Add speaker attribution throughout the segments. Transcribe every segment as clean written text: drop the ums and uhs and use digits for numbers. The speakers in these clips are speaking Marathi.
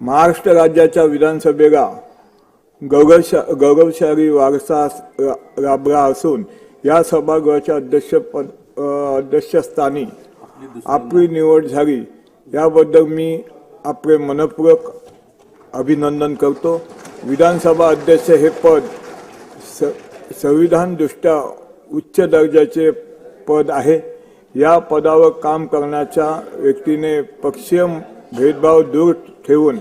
Speaker 1: महाराष्ट्र राज्याच्या विधानसभेला गौरवशाली वारसा लाभला असून या सभागृहाच्या अध्यक्षस्थानी आपली निवड झाली याबद्दल मी आपले मनपूर्वक अभिनंदन करतो। विधानसभा अध्यक्ष हे पद संविधानदृष्ट्या उच्च दर्जाचे पद आहे। या पदावर काम करण्याच्या व्यक्तीने पक्षीय भेदभाव दूर ठेवून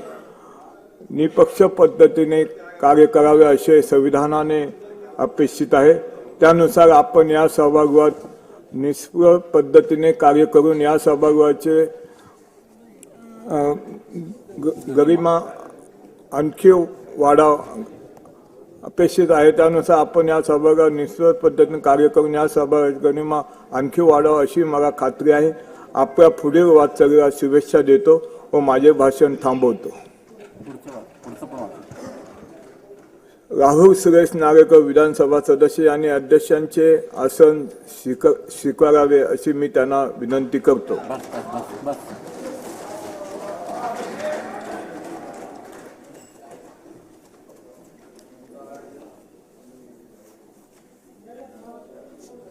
Speaker 1: निपक्ष पद्धतीने कार्य करावे असे संविधानाने अपेक्षित आहे। त्यानुसार आपण या सभागृहात निष्पक्ष पद्धतीने कार्य करून या सभागृहाचे गरिमा आणखी वाढाव अपेक्षित आहे। त्यानुसार आपण या सभागृहात निष्पक्ष पद्धतीने कार्य करून या सभागृहाची गरिमा आणखी वाढाव अशी मला खात्री आहे। आपल्या पुढील वाटचालीला शुभेच्छा देतो व माझे भाषण थांबवतो। राहुल सुरेश नागेकर विधानसभा सदस्य आणि अध्यक्षांचे आसन स्वीकारावे अशी मी त्यांना विनंती करतो।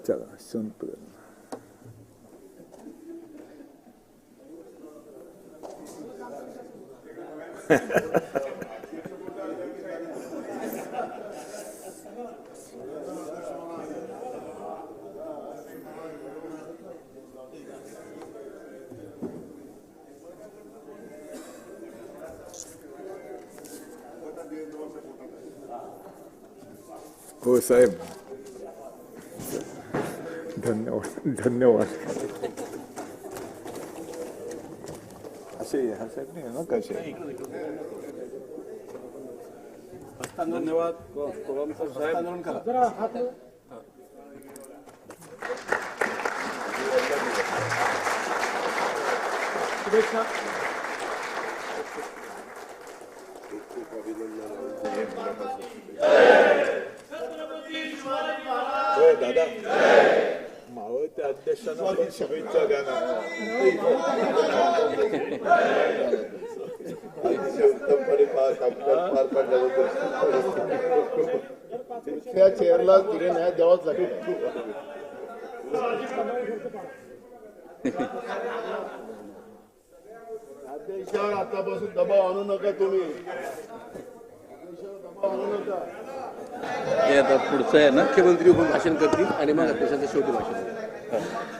Speaker 1: चला संपलं। हो साहेब, धन्यवाद धन्यवाद। असे साहेब नाही ना कसे
Speaker 2: धन्यवाद साहेब। शुभेच्छा।
Speaker 1: दादा मावळत्या अध्यक्षांना शुभेच्छा द्या ना।
Speaker 3: त्या चेअरला दिले न्याय द्यावाच लागेल। अध्यक्षावर आतापासून दबाव आणू नका तुम्ही, दबाव आणू नका।
Speaker 2: हे आता पुढचं आहे ना, मुख्यमंत्री भाषण करतील आणि मग अध्यक्षांचं शेवटी भाषण।